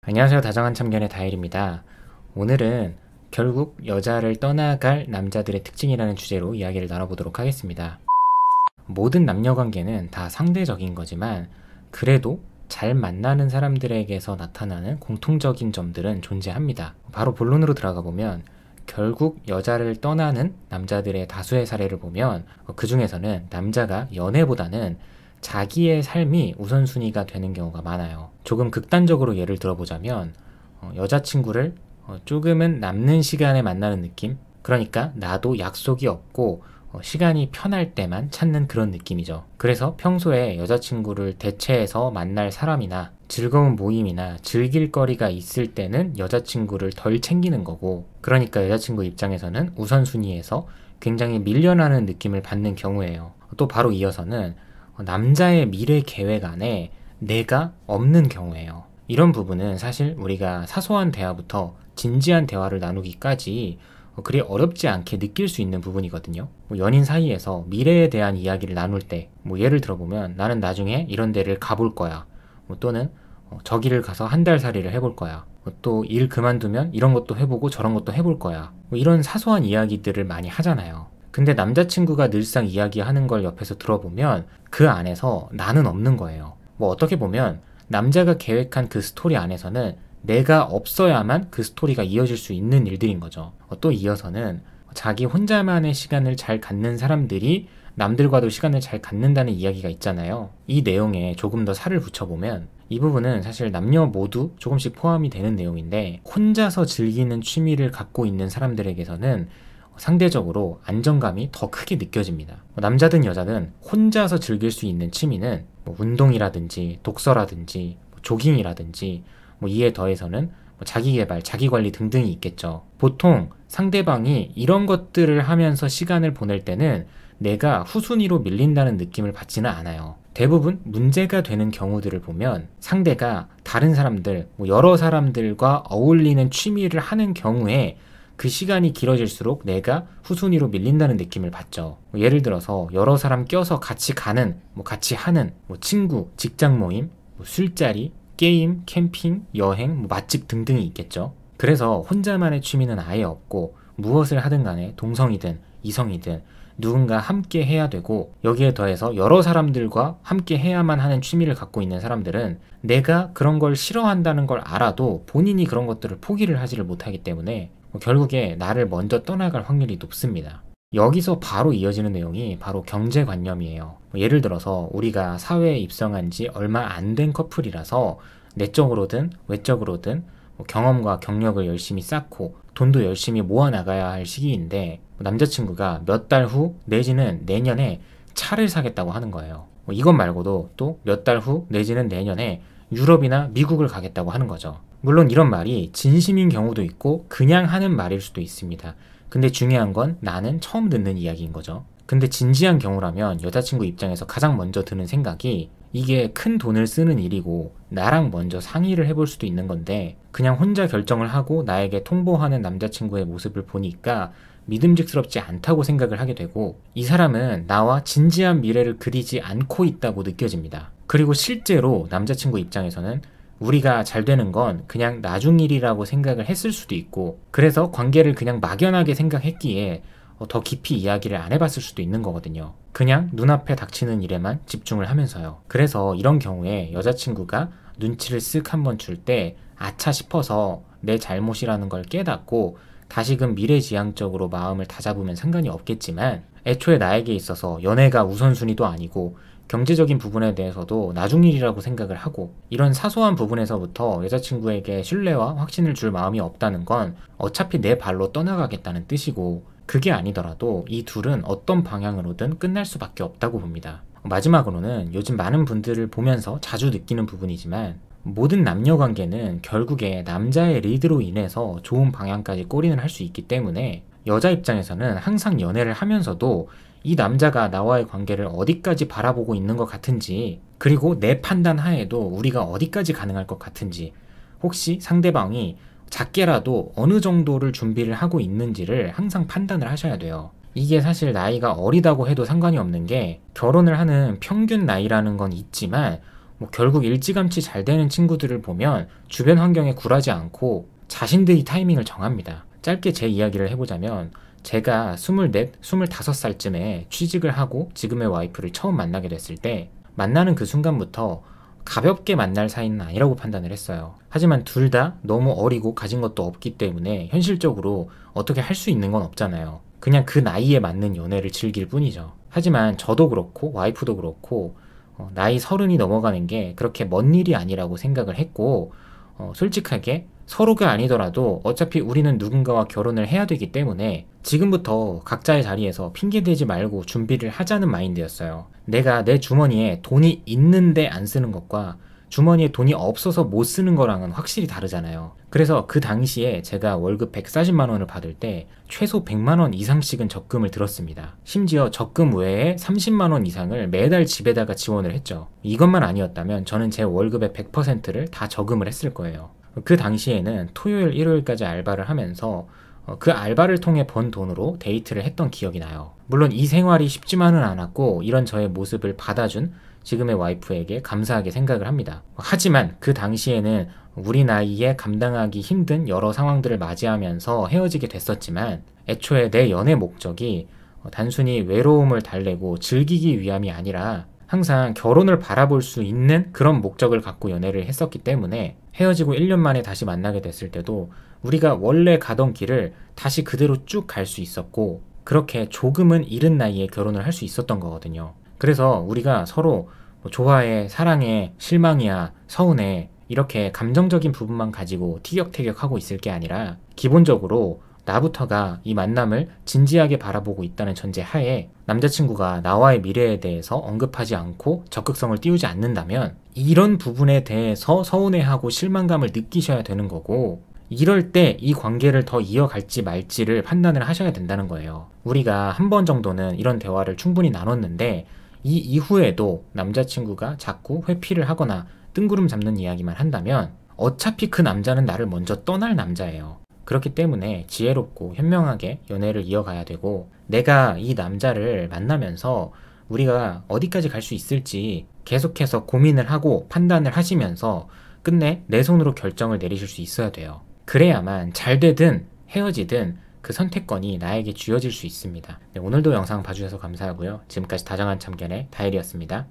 안녕하세요. 다정한 참견의 다일입니다. 오늘은 결국 여자를 떠나갈 남자들의 특징이라는 주제로 이야기를 나눠보도록 하겠습니다. 모든 남녀관계는 다 상대적인 거지만 그래도 잘 만나는 사람들에게서 나타나는 공통적인 점들은 존재합니다. 바로 본론으로 들어가 보면 결국 여자를 떠나는 남자들의 다수의 사례를 보면 그 중에서는 남자가 연애보다는 자기의 삶이 우선순위가 되는 경우가 많아요. 조금 극단적으로 예를 들어보자면 여자친구를 조금은 남는 시간에 만나는 느낌? 그러니까 나도 약속이 없고 시간이 편할 때만 찾는 그런 느낌이죠. 그래서 평소에 여자친구를 대체해서 만날 사람이나 즐거운 모임이나 즐길 거리가 있을 때는 여자친구를 덜 챙기는 거고, 그러니까 여자친구 입장에서는 우선순위에서 굉장히 밀려나는 느낌을 받는 경우예요. 또 바로 이어서는 남자의 미래 계획 안에 내가 없는 경우예요. 이런 부분은 사실 우리가 사소한 대화부터 진지한 대화를 나누기까지 그리 어렵지 않게 느낄 수 있는 부분이거든요. 연인 사이에서 미래에 대한 이야기를 나눌 때 예를 들어보면 나는 나중에 이런 데를 가볼 거야, 또는 저기를 가서 한 달 살이를 해볼 거야, 또 일 그만두면 이런 것도 해보고 저런 것도 해볼 거야, 이런 사소한 이야기들을 많이 하잖아요. 근데 남자친구가 늘상 이야기하는 걸 옆에서 들어보면 그 안에서 나는 없는 거예요. 어떻게 보면 남자가 계획한 그 스토리 안에서는 내가 없어야만 그 스토리가 이어질 수 있는 일들인 거죠. 또 이어서는 자기 혼자만의 시간을 잘 갖는 사람들이 남들과도 시간을 잘 갖는다는 이야기가 있잖아요. 이 내용에 조금 더 살을 붙여보면 이 부분은 사실 남녀 모두 조금씩 포함이 되는 내용인데, 혼자서 즐기는 취미를 갖고 있는 사람들에게서는 상대적으로 안정감이 더 크게 느껴집니다. 남자든 여자든 혼자서 즐길 수 있는 취미는 운동이라든지 독서라든지 조깅이라든지 이에 더해서는 자기개발, 자기관리 등등이 있겠죠. 보통 상대방이 이런 것들을 하면서 시간을 보낼 때는 내가 후순위로 밀린다는 느낌을 받지는 않아요. 대부분 문제가 되는 경우들을 보면 상대가 다른 사람들, 여러 사람들과 어울리는 취미를 하는 경우에 그 시간이 길어질수록 내가 후순위로 밀린다는 느낌을 받죠. 예를 들어서 여러 사람 껴서 같이 가는, 같이 하는 친구, 직장 모임, 술자리, 게임, 캠핑, 여행, 맛집 등등이 있겠죠. 그래서 혼자만의 취미는 아예 없고 무엇을 하든 간에 동성이든 이성이든 누군가 함께 해야 되고, 여기에 더해서 여러 사람들과 함께 해야만 하는 취미를 갖고 있는 사람들은 내가 그런 걸 싫어한다는 걸 알아도 본인이 그런 것들을 포기를 하지를 못하기 때문에 결국에 나를 먼저 떠나갈 확률이 높습니다. 여기서 바로 이어지는 내용이 바로 경제관념이에요. 예를 들어서 우리가 사회에 입성한 지 얼마 안 된 커플이라서 내적으로든 외적으로든 경험과 경력을 열심히 쌓고 돈도 열심히 모아나가야 할 시기인데 남자친구가 몇 달 후 내지는 내년에 차를 사겠다고 하는 거예요. 이것 말고도 또 몇 달 후 내지는 내년에 유럽이나 미국을 가겠다고 하는 거죠. 물론 이런 말이 진심인 경우도 있고 그냥 하는 말일 수도 있습니다. 근데 중요한 건 나는 처음 듣는 이야기인 거죠. 근데 진지한 경우라면 여자친구 입장에서 가장 먼저 드는 생각이 이게 큰 돈을 쓰는 일이고 나랑 먼저 상의를 해볼 수도 있는 건데 그냥 혼자 결정을 하고 나에게 통보하는 남자친구의 모습을 보니까 믿음직스럽지 않다고 생각을 하게 되고, 이 사람은 나와 진지한 미래를 그리지 않고 있다고 느껴집니다. 그리고 실제로 남자친구 입장에서는 우리가 잘 되는 건 그냥 나중 일이라고 생각을 했을 수도 있고, 그래서 관계를 그냥 막연하게 생각했기에 더 깊이 이야기를 안 해봤을 수도 있는 거거든요. 그냥 눈앞에 닥치는 일에만 집중을 하면서요. 그래서 이런 경우에 여자친구가 눈치를 쓱 한번 줄 때 아차 싶어서 내 잘못이라는 걸 깨닫고 다시금 미래지향적으로 마음을 다잡으면 상관이 없겠지만, 애초에 나에게 있어서 연애가 우선순위도 아니고 경제적인 부분에 대해서도 나중 일이라고 생각을 하고, 이런 사소한 부분에서부터 여자친구에게 신뢰와 확신을 줄 마음이 없다는 건 어차피 내 발로 떠나가겠다는 뜻이고, 그게 아니더라도 이 둘은 어떤 방향으로든 끝날 수밖에 없다고 봅니다. 마지막으로는 요즘 많은 분들을 보면서 자주 느끼는 부분이지만, 모든 남녀 관계는 결국에 남자의 리드로 인해서 좋은 방향까지 꼬리는 할 수 있기 때문에 여자 입장에서는 항상 연애를 하면서도 이 남자가 나와의 관계를 어디까지 바라보고 있는 것 같은지, 그리고 내 판단 하에도 우리가 어디까지 가능할 것 같은지, 혹시 상대방이 작게라도 어느 정도를 준비를 하고 있는지를 항상 판단을 하셔야 돼요. 이게 사실 나이가 어리다고 해도 상관이 없는 게, 결혼을 하는 평균 나이라는 건 있지만 결국 일찌감치 잘 되는 친구들을 보면 주변 환경에 굴하지 않고 자신들이 타이밍을 정합니다. 짧게 제 이야기를 해보자면 제가 24, 25살쯤에 취직을 하고 지금의 와이프를 처음 만나게 됐을 때 만나는 그 순간부터 가볍게 만날 사이는 아니라고 판단을 했어요. 하지만 둘 다 너무 어리고 가진 것도 없기 때문에 현실적으로 어떻게 할 수 있는 건 없잖아요. 그냥 그 나이에 맞는 연애를 즐길 뿐이죠. 하지만 저도 그렇고 와이프도 그렇고 나이 30이 넘어가는 게 그렇게 먼 일이 아니라고 생각을 했고 솔직하게 서로가 아니더라도 어차피 우리는 누군가와 결혼을 해야 되기 때문에 지금부터 각자의 자리에서 핑계대지 말고 준비를 하자는 마인드였어요. 내가 내 주머니에 돈이 있는데 안 쓰는 것과 주머니에 돈이 없어서 못 쓰는 거랑은 확실히 다르잖아요. 그래서 그 당시에 제가 월급 140만 원을 받을 때 최소 100만 원 이상씩은 적금을 들었습니다. 심지어 적금 외에 30만 원 이상을 매달 집에다가 지원을 했죠. 이것만 아니었다면 저는 제 월급의 100%를 다 저금을 했을 거예요. 그 당시에는 토요일, 일요일까지 알바를 하면서 그 알바를 통해 번 돈으로 데이트를 했던 기억이 나요. 물론 이 생활이 쉽지만은 않았고 이런 저의 모습을 받아준 지금의 와이프에게 감사하게 생각을 합니다. 하지만 그 당시에는 우리 나이에 감당하기 힘든 여러 상황들을 맞이하면서 헤어지게 됐었지만 애초에 내 연애 목적이 단순히 외로움을 달래고 즐기기 위함이 아니라 항상 결혼을 바라볼 수 있는 그런 목적을 갖고 연애를 했었기 때문에 헤어지고 1년 만에 다시 만나게 됐을 때도 우리가 원래 가던 길을 다시 그대로 쭉 갈 수 있었고 그렇게 조금은 이른 나이에 결혼을 할 수 있었던 거거든요. 그래서 우리가 서로 좋아해, 사랑해, 실망이야, 서운해 이렇게 감정적인 부분만 가지고 티격태격하고 있을 게 아니라 기본적으로 나부터가 이 만남을 진지하게 바라보고 있다는 전제 하에 남자친구가 나와의 미래에 대해서 언급하지 않고 적극성을 띄우지 않는다면 이런 부분에 대해서 서운해하고 실망감을 느끼셔야 되는 거고 이럴 때 이 관계를 더 이어갈지 말지를 판단을 하셔야 된다는 거예요. 우리가 한 번 정도는 이런 대화를 충분히 나눴는데 이 이후에도 남자친구가 자꾸 회피를 하거나 뜬구름 잡는 이야기만 한다면 어차피 그 남자는 나를 먼저 떠날 남자예요. 그렇기 때문에 지혜롭고 현명하게 연애를 이어가야 되고 내가 이 남자를 만나면서 우리가 어디까지 갈 수 있을지 계속해서 고민을 하고 판단을 하시면서 끝내 내 손으로 결정을 내리실 수 있어야 돼요. 그래야만 잘 되든 헤어지든 그 선택권이 나에게 쥐어질 수 있습니다. 네, 오늘도 영상 봐주셔서 감사하고요. 지금까지 다정한 참견의 다일이었습니다.